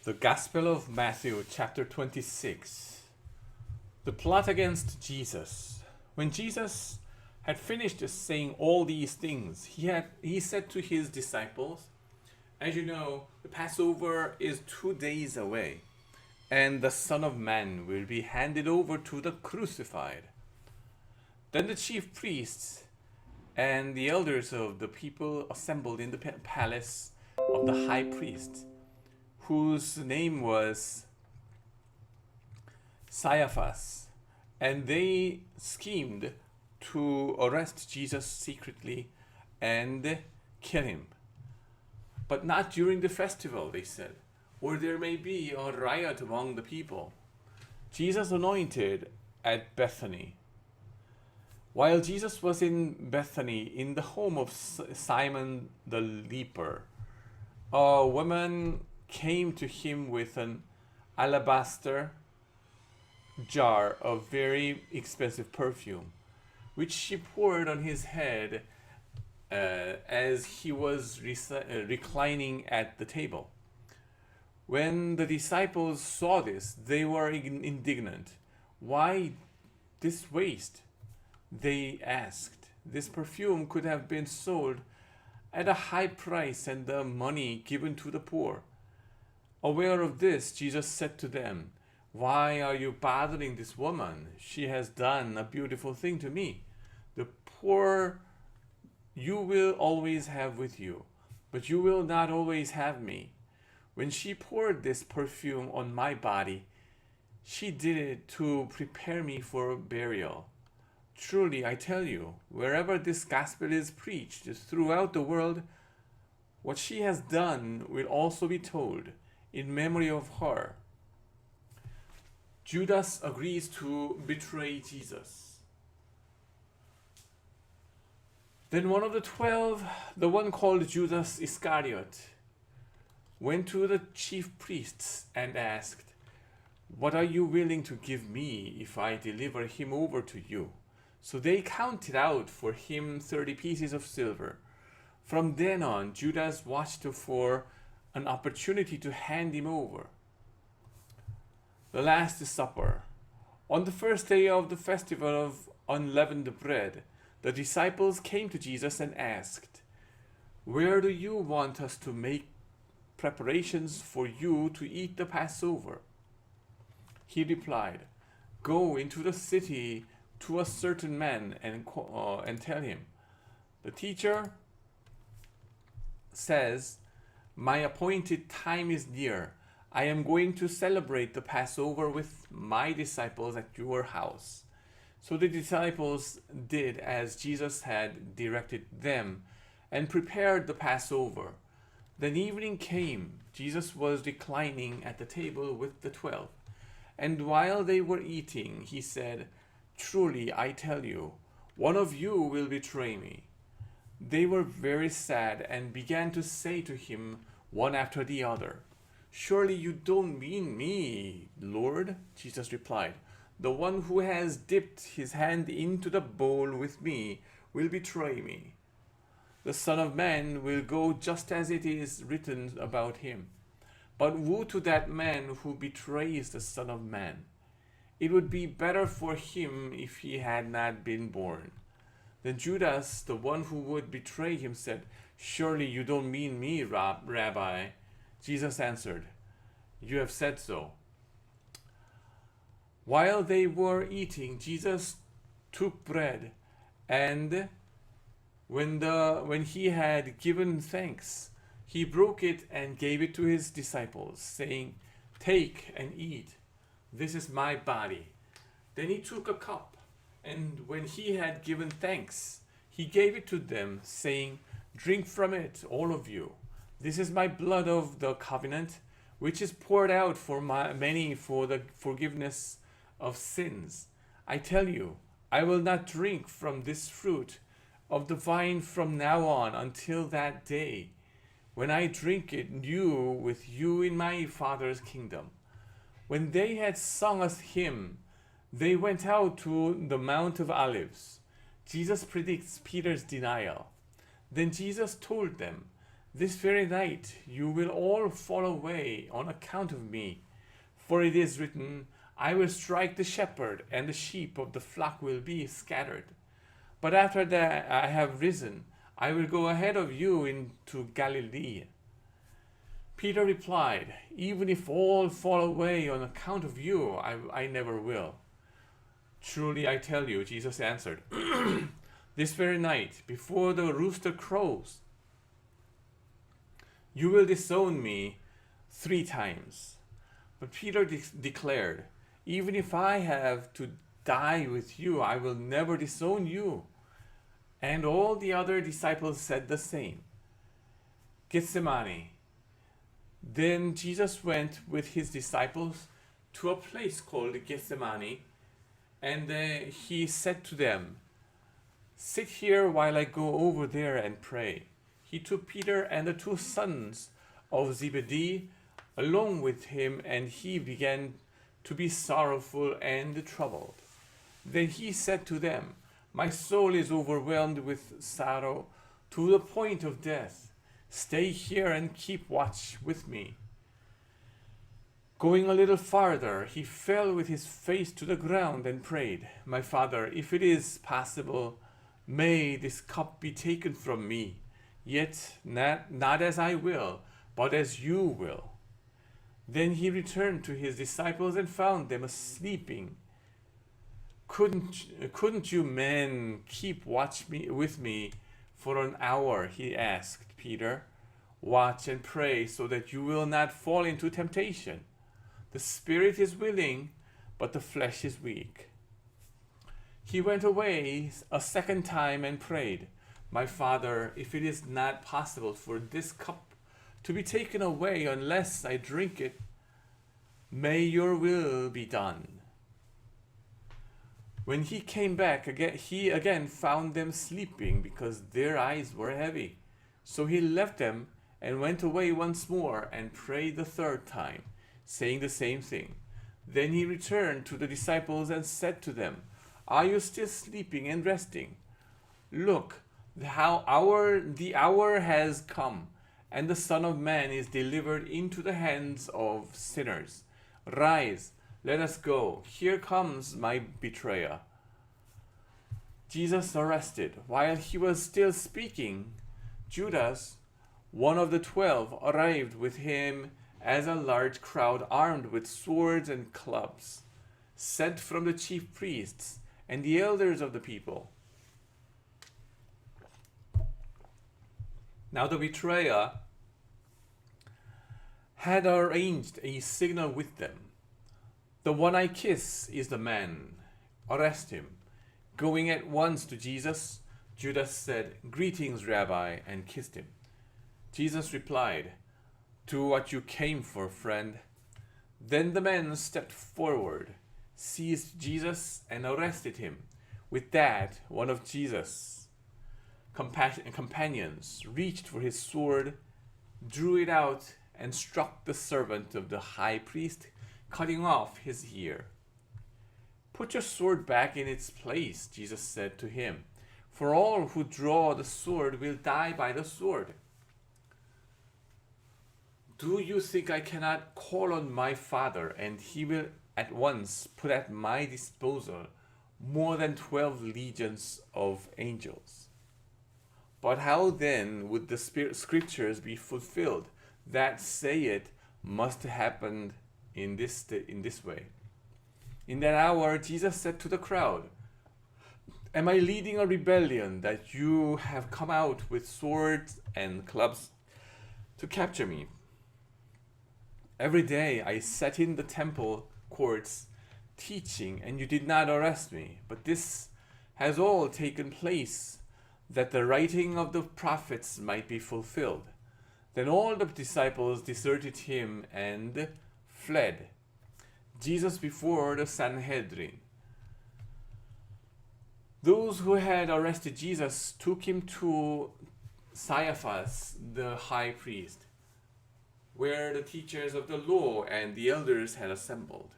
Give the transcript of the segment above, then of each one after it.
The Gospel of Matthew, chapter 26. The plot against Jesus. When Jesus had finished saying all these things, he said to his disciples, "As you know, the Passover is 2 days away, and the Son of Man will be handed over to the crucified." Then the chief priests and the elders of the people assembled in the palace of the high priest, whose name was Caiaphas, and they schemed to arrest Jesus secretly and kill him. But not during the festival, they said, or there may be a riot among the people. Jesus anointed at Bethany. While Jesus was in Bethany, in the home of Simon the Leper, a woman came to him with an alabaster jar of very expensive perfume, which she poured on his head as he was reclining at the table. When the disciples saw this, they were indignant. "Why this waste?" they asked. "This perfume could have been sold at a high price and the money given to the poor." Aware of this, Jesus said to them, "Why are you bothering this woman? She has done a beautiful thing to me. The poor you will always have with you, but you will not always have me. When she poured this perfume on my body, she did it to prepare me for burial. Truly, I tell you, wherever this gospel is preached throughout the world, what she has done will also be told in memory of her." Judas agrees to betray Jesus. Then one of the 12, the one called Judas Iscariot, went to the chief priests and asked, "What are you willing to give me if I deliver him over to you?" So they counted out for him 30 pieces of silver. From then on, Judas watched for an opportunity to hand him over. The Last Supper. On the first day of the festival of unleavened bread, the disciples came to Jesus and asked, "Where do you want us to make preparations for you to eat the Passover?" He replied, "Go into the city to a certain man and tell him, 'The teacher says, my appointed time is near. I am going to celebrate the Passover with my disciples at your house.'" So the disciples did as Jesus had directed them and prepared the Passover. Then evening came. Jesus was reclining at the table with the 12. And while they were eating, he said, "Truly, I tell you, one of you will betray me." They were very sad and began to say to him one after the other, "Surely you don't mean me, Lord?" Jesus replied, "The one who has dipped his hand into the bowl with me will betray me. The Son of Man will go just as it is written about him. But woe to that man who betrays the Son of Man. It would be better for him if he had not been born." Then Judas, the one who would betray him, said, "Surely you don't mean me, Rabbi." Jesus answered, "You have said so." While they were eating, Jesus took bread, and when he had given thanks, he broke it and gave it to his disciples, saying, "Take and eat. This is my body." Then he took a cup, and when he had given thanks, he gave it to them, saying, "Drink from it, all of you. This is my blood of the covenant, which is poured out for many for the forgiveness of sins. I tell you, I will not drink from this fruit of the vine from now on until that day, when I drink it new with you in my Father's kingdom." When they had sung a hymn, they went out to the Mount of Olives. Jesus predicts Peter's denial. Then Jesus told them, This very night you will all fall away on account of me. For it is written, I will strike the shepherd, and the sheep of the flock will be scattered. But after that I have risen, I will go ahead of you into Galilee. Peter replied, Even if all fall away on account of you, I never will. Truly I tell you, Jesus answered, this very night, before the rooster crows, you will disown me 3 times. But Peter declared, Even if I have to die with you, I will never disown you. And all the other disciples said the same. Gethsemane. Then Jesus went with his disciples to a place called Gethsemane, and he said to them, Sit here while I go over there and pray. He took Peter and the 2 sons of Zebedee along with him, and he began to be sorrowful and troubled. Then he said to them, My soul is overwhelmed with sorrow to the point of death. Stay here and keep watch with me. Going a little farther, he fell with his face to the ground and prayed, My Father, if it is possible, may this cup be taken from me, yet not as I will, but as you will. Then he returned to his disciples and found them sleeping. Couldn't you men keep watch with me for an hour? He asked Peter. Watch and pray so that you will not fall into temptation. The spirit is willing, but the flesh is weak. He went away a second time and prayed, My Father, if it is not possible for this cup to be taken away unless I drink it, may your will be done. When he came back, he again found them sleeping because their eyes were heavy. So he left them and went away once more and prayed the 3rd time, saying the same thing. Then he returned to the disciples and said to them, Are you still sleeping and resting? Look, the hour has come, and the Son of Man is delivered into the hands of sinners. Rise, let us go. Here comes my betrayer. Jesus arrested. While he was still speaking, Judas, one of the 12, arrived with him as a large crowd armed with swords and clubs, sent from the chief priests and the elders of the people. Now the betrayer had arranged a signal with them. The one I kiss is the man. Arrest him. Going at once to Jesus, Judas said, Greetings, Rabbi, and kissed him. Jesus replied, Do what you came for, friend. Then the men stepped forward, seized Jesus, and arrested him. With that, one of Jesus' companions reached for his sword, drew it out, and struck the servant of the high priest, cutting off his ear. Put your sword back in its place, Jesus said to him, for all who draw the sword will die by the sword. Do you think I cannot call on my Father, and he will at once put at my disposal more than 12 legions of angels? But how then would the scriptures be fulfilled that say it must happen in this way? In that hour, Jesus said to the crowd, Am I leading a rebellion that you have come out with swords and clubs to capture me? Every day I sat in the temple courts teaching, and you did not arrest me. But this has all taken place that the writing of the prophets might be fulfilled. Then all the disciples deserted him and fled. Jesus before the Sanhedrin. Those who had arrested Jesus took him to Caiaphas, the high priest, where the teachers of the law and the elders had assembled.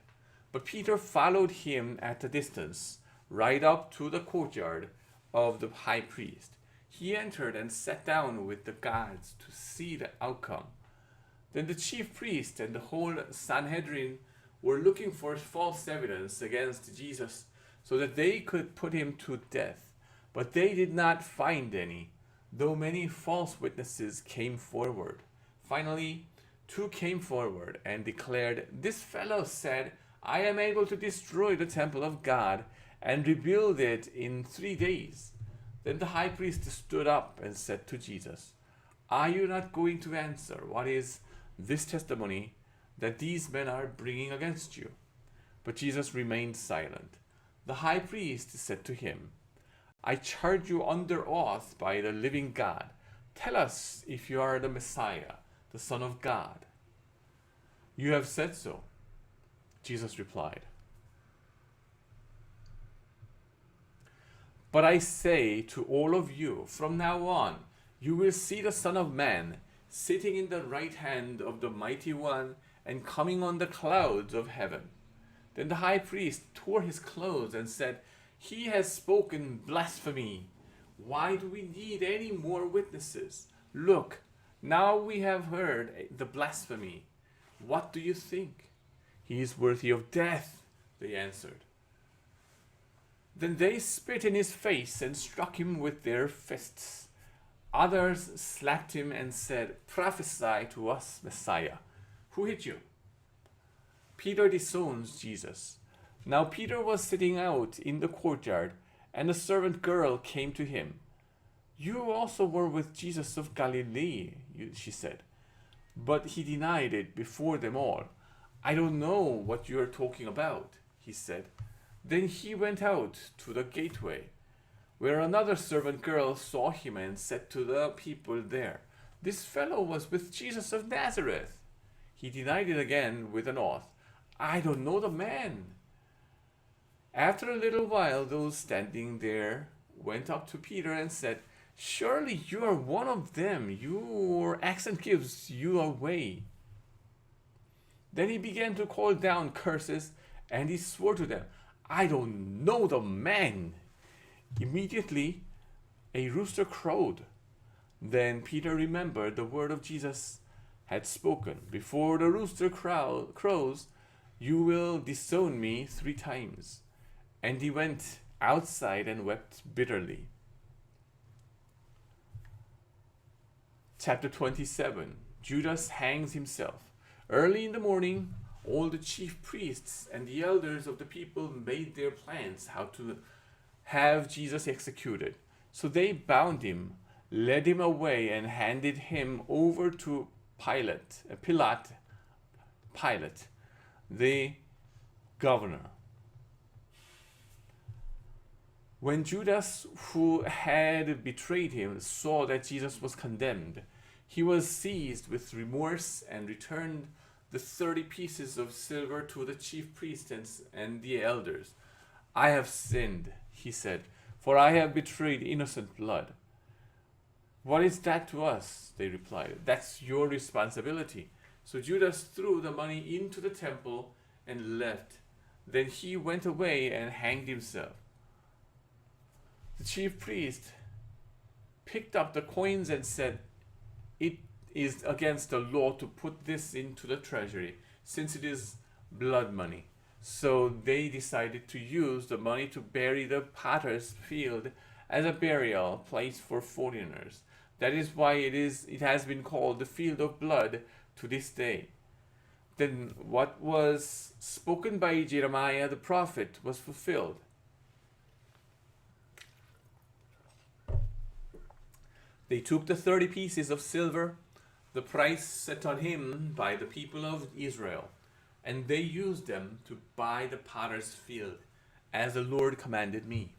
But Peter followed him at a distance, right up to the courtyard of the high priest. he entered and sat down with the guards to see the outcome. Then the chief priest and the whole Sanhedrin were looking for false evidence against Jesus so that they could put him to death. But they did not find any, though many false witnesses came forward. Finally, 2 came forward and declared, "This fellow said, I am able to destroy the temple of God and rebuild it in 3 days." Then the high priest stood up and said to Jesus, "Are you not going to answer? What is this testimony that these men are bringing against you?" But Jesus remained silent. The high priest said to him, "I charge you under oath by the living God. Tell us if you are the Messiah, the Son of God." "You have said so," Jesus replied. "But I say to all of you, from now on, you will see the Son of Man sitting in the right hand of the Mighty One and coming on the clouds of heaven." Then the high priest tore his clothes and said, "He has spoken blasphemy. Why do we need any more witnesses? Look, now we have heard the blasphemy. What do you think?" "He is worthy of death," they answered. Then they spit in his face and struck him with their fists. Others slapped him and said, "Prophesy to us, Messiah. Who hit you?" Peter disowns Jesus. Now Peter was sitting out in the courtyard, and a servant girl came to him. "You also were with Jesus of Galilee," she said. But he denied it before them all. "I don't know what you are talking about," he said. Then he went out to the gateway, where another servant girl saw him and said to the people there, "This fellow was with Jesus of Nazareth." He denied it again with an oath, "I don't know the man." After a little while, those standing there went up to Peter and said, "Surely you are one of them. Your accent gives you away." Then he began to call down curses, and he swore to them, "I don't know the man." Immediately a rooster crowed. Then Peter remembered the word of Jesus had spoken, "Before the rooster crows, you will disown me 3 times." And he went outside and wept bitterly. Chapter 27. Judas hangs himself. Early in the morning, all the chief priests and the elders of the people made their plans how to have Jesus executed. So they bound him, led him away, and handed him over to Pilate, the governor. When Judas, who had betrayed him, saw that Jesus was condemned, he was seized with remorse and returned the 30 pieces of silver to the chief priests and the elders. "I have sinned," he said, "for I have betrayed innocent blood." "What is that to us?" they replied. "That's your responsibility." So Judas threw the money into the temple and left. Then he went away and hanged himself. The chief priest picked up the coins and said, "It is against the law to put this into the treasury, since it is blood money." So they decided to use the money to bury the potter's field as a burial place for foreigners. That is why it has been called the field of blood to this day. Then what was spoken by Jeremiah the prophet was fulfilled. They took the 30 pieces of silver, the price set on him by the people of Israel, and they used them to buy the potter's field, as the Lord commanded me.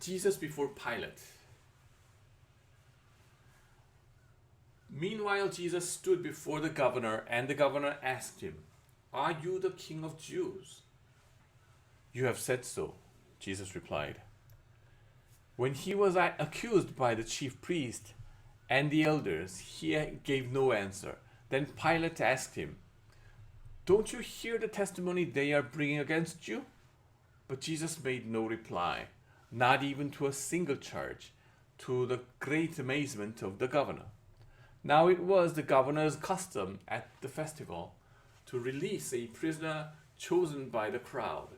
Jesus before Pilate. Meanwhile, Jesus stood before the governor, and the governor asked him, "Are you the king of Jews?" "You have said so," Jesus replied. When he was accused by the chief priest and the elders, he gave no answer. Then Pilate asked him, "Don't you hear the testimony they are bringing against you?" But Jesus made no reply, not even to a single charge. to the great amazement of the governor. Now it was the governor's custom at the festival to release a prisoner chosen by the crowd.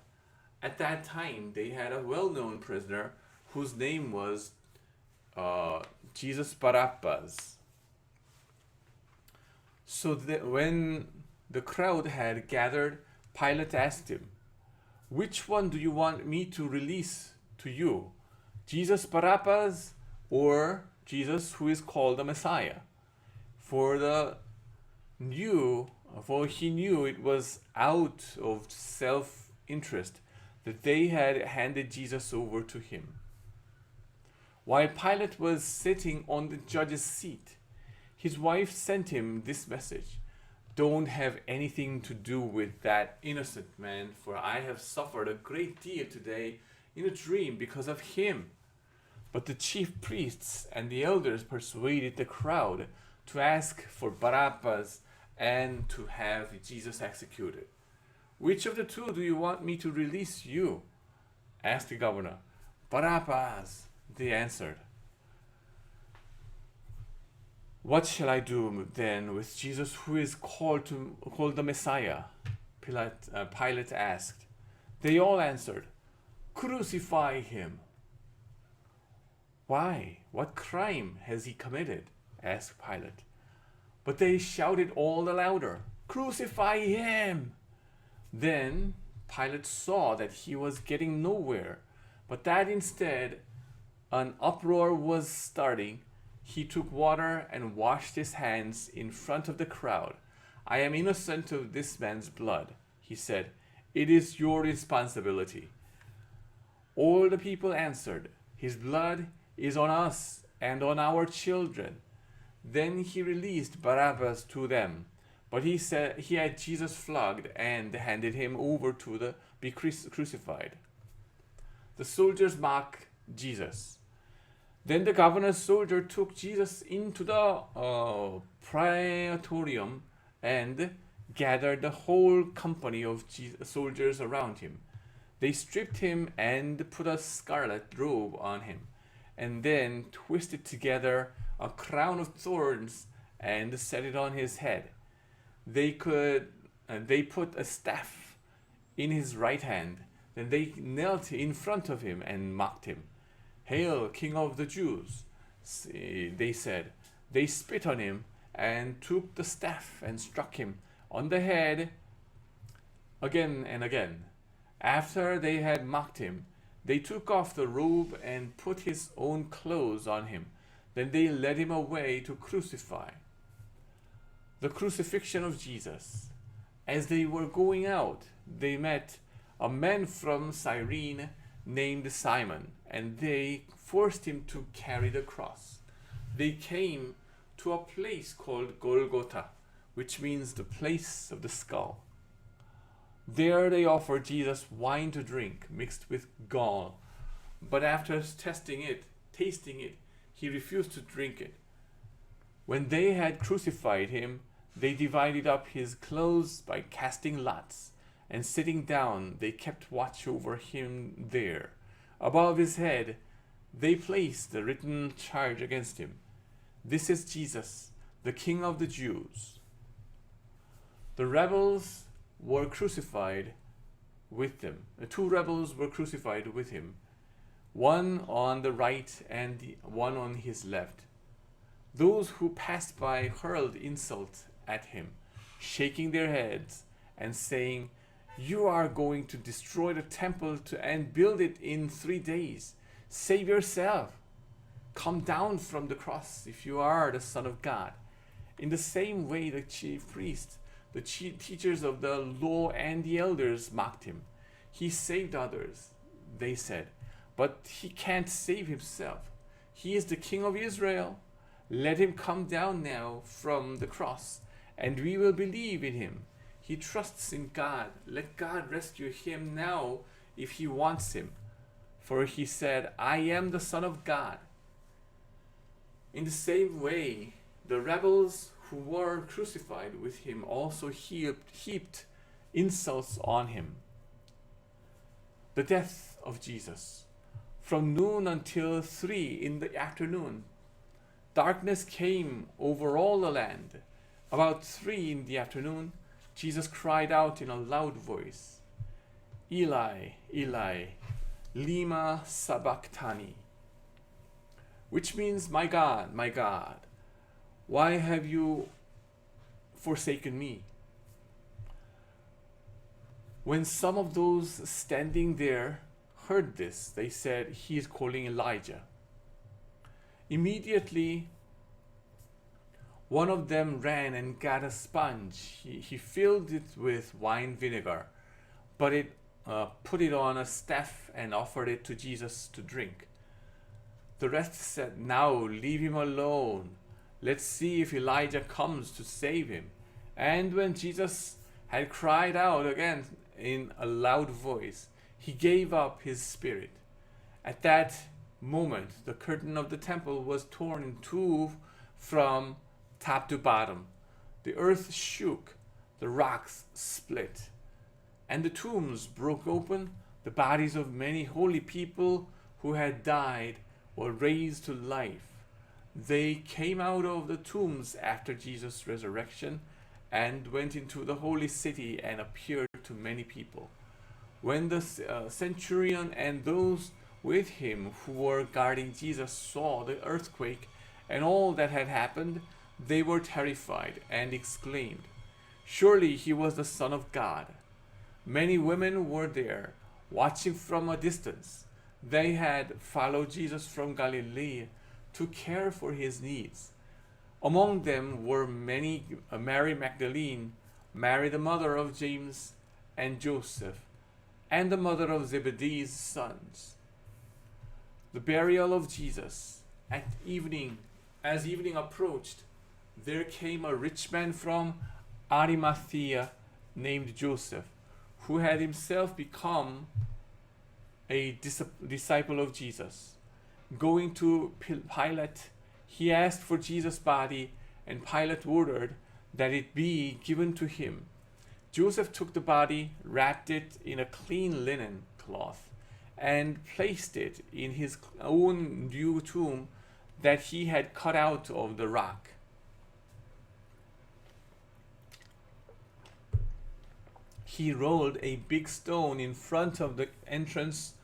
At that time, they had a well-known prisoner whose name was Jesus Barabbas. So when the crowd had gathered, Pilate asked him, "Which one do you want me to release to you, Jesus Barabbas or Jesus who is called the Messiah?" For he knew it was out of self-interest that they had handed Jesus over to him. While Pilate was sitting on the judge's seat, his wife sent him this message: "Don't have anything to do with that innocent man, for I have suffered a great deal today in a dream because of him." But the chief priests and the elders persuaded the crowd to ask for Barabbas and to have Jesus executed. "Which of the two do you want me to release you?" asked the governor. "Barabbas," they answered. "What shall I do then with Jesus who is called the Messiah?" Pilate asked. They all answered, "Crucify him." "Why? What crime has he committed?" asked Pilate. But they shouted all the louder, "Crucify him!" Then Pilate saw that he was getting nowhere, but that instead an uproar was starting. He took water and washed his hands in front of the crowd. "I am innocent of this man's blood," he said. "It is your responsibility." All the people answered, "His blood is on us and on our children." Then he released Barabbas to them, but he said he had Jesus flogged and handed him over to be crucified. The soldiers mocked Jesus. Then the governor's soldier took Jesus into the praetorium and gathered the whole company of soldiers around him. They stripped him and put a scarlet robe on him, and then twisted together a crown of thorns and set it on his head. They put a staff in his right hand. Then they knelt in front of him and mocked him. "Hail, King of the Jews," they said. They spit on him and took the staff and struck him on the head again and again. After they had mocked him, they took off the robe and put his own clothes on him. Then they led him away to crucify. The crucifixion of Jesus. As they were going out, they met a man from Cyrene named Simon, and they forced him to carry the cross. They came to a place called Golgotha, which means the place of the skull. There they offered Jesus wine to drink mixed with gall, but after tasting it, he refused to drink it. When they had crucified him, they divided up his clothes by casting lots, and sitting down, they kept watch over him there. Above his head, they placed the written charge against him: "This is Jesus, the King of the Jews." The rebels were crucified with them. Two rebels were crucified with him, one on the right and one on his left. Those who passed by hurled insults at him, shaking their heads and saying, "You are going to destroy the temple and build it in 3 days. Save yourself. Come down from the cross if you are the Son of God." In the same way, the chief priests, the teachers of the law, and the elders mocked him. "He saved others," they said, "but he can't save himself. He is the King of Israel. Let him come down now from the cross, and we will believe in him. He trusts in God. Let God rescue him now if he wants him. For he said, 'I am the Son of God.'" In the same way, the rebels who were crucified with him also heaped insults on him. The death of Jesus. from noon until 3 in the afternoon. Darkness came over all the land. About 3 in the afternoon, Jesus cried out in a loud voice, Eli, Eli, lima sabachthani, which means, my God, why have you forsaken me? When some of those standing there heard this, they said, he is calling Elijah. Immediately, one of them ran and got a sponge. He filled it with wine vinegar, but put it on a staff and offered it to Jesus to drink. The rest said, now leave him alone. Let's see if Elijah comes to save him. And when Jesus had cried out again in a loud voice, he gave up his spirit. At that moment, the curtain of the temple was torn in two from top to bottom. The earth shook, the rocks split, and the tombs broke open. The bodies of many holy people who had died were raised to life. They came out of the tombs after Jesus' resurrection and went into the holy city and appeared to many people. When the centurion and those with him who were guarding Jesus saw the earthquake and all that had happened, they were terrified and exclaimed, surely he was the Son of God. Many women were there, watching from a distance. They had followed Jesus from Galilee to care for his needs. Among them were Mary Magdalene, Mary the mother of James and Joseph, and the mother of Zebedee's sons. The burial of Jesus. As evening approached, there came a rich man from Arimathea named Joseph, who had himself become a disciple of Jesus. Going to Pilate, he asked for Jesus' body, and Pilate ordered that it be given to him. Joseph took the body, wrapped it in a clean linen cloth, and placed it in his own new tomb that he had cut out of the rock. He rolled a big stone in front of the entrance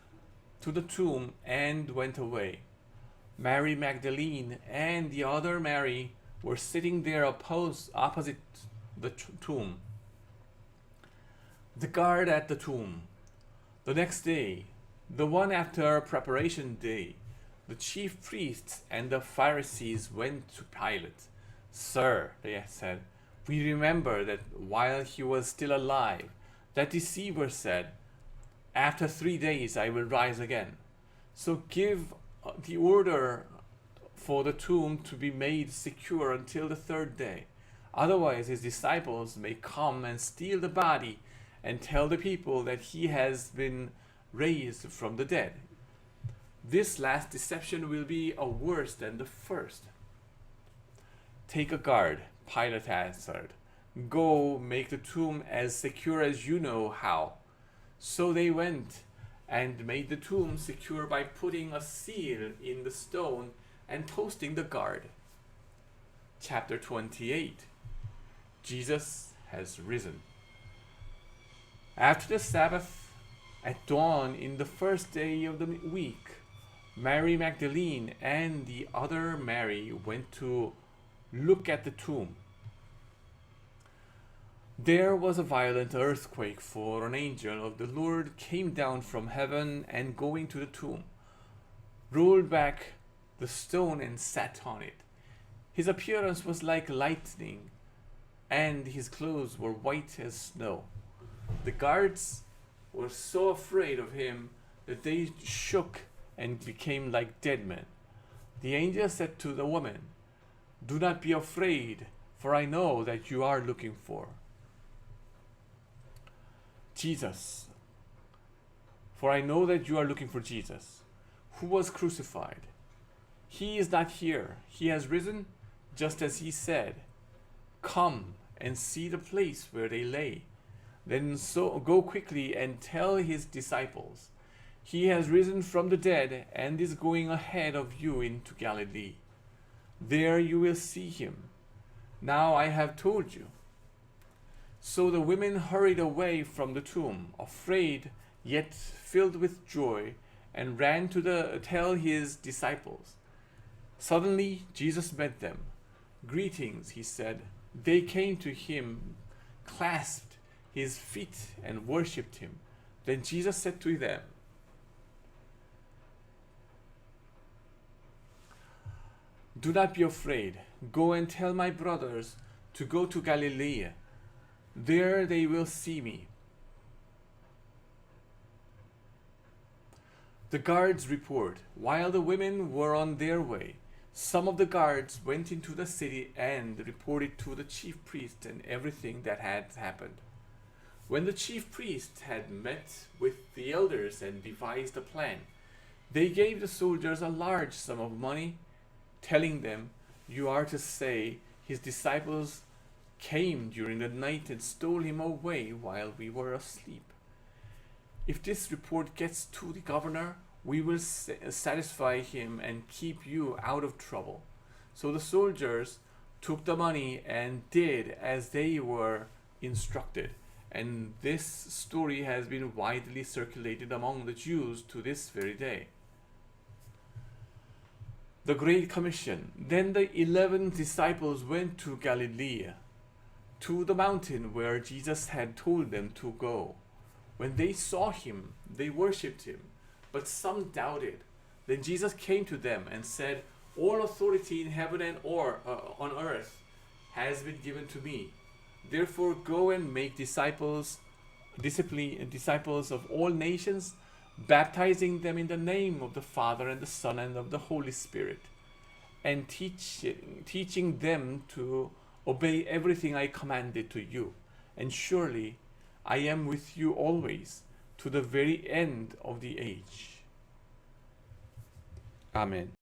to the tomb and went away. Mary Magdalene and the other Mary were sitting there opposite the tomb. The guard at the tomb. The next day, the one after preparation day, the chief priests and the Pharisees went to Pilate. Sir, they said, we remember that while he was still alive, that deceiver said, after 3 days I will rise again. So give the order for the tomb to be made secure until the 3rd day. Otherwise his disciples may come and steal the body and tell the people that he has been raised from the dead. This last deception will be worse than the first. Take a guard, Pilate answered. Go make the tomb as secure as you know how. So they went and made the tomb secure by putting a seal in the stone and posting the guard. Chapter 28. Jesus has risen. After the Sabbath, at dawn in the first day of the week, Mary Magdalene and the other Mary went to look at the tomb. There was a violent earthquake, for an angel of the Lord came down from heaven and going to the tomb, rolled back the stone and sat on it. His appearance was like lightning, and his clothes were white as snow. The guards were so afraid of him that they shook and became like dead men. The angel said to the woman, do not be afraid, for I know that you are looking for Jesus. For I know that you are looking for Jesus, who was crucified. He is not here. He has risen, just as he said. Come and see the place where they lay. Then go quickly and tell his disciples, He has risen from the dead and is going ahead of you into Galilee. There you will see him. Now I have told you." So the women hurried away from the tomb, afraid yet filled with joy, and ran to tell his disciples. Suddenly Jesus met them. "Greetings," he said. They came to him, clasped his feet, and worshipped him. Then Jesus said to them, "Do not be afraid. Go and tell my brothers to go to Galilee. There they will see me." The guards report, while the women were on their way, some of the guards went into the city and reported to the chief priest and everything that had happened. When the chief priest had met with the elders and devised a plan, they gave the soldiers a large sum of money, telling them, "You are to say, his disciples came during the night and stole him away while we were asleep. If this report gets to the governor, we will satisfy him and keep you out of trouble." So the soldiers took the money and did as they were instructed. And this story has been widely circulated among the Jews to this very day. The Great Commission. Then the 11 disciples went to Galilee, to the mountain where Jesus had told them to go. When they saw him, they worshipped him, but some doubted. Then Jesus came to them and said, "All authority in heaven and on earth has been given to me. Therefore go and make disciples of all nations, baptizing them in the name of the Father and the Son and of the Holy Spirit, and teaching them to obey everything I commanded to you. And surely I am with you always, to the very end of the age." Amen.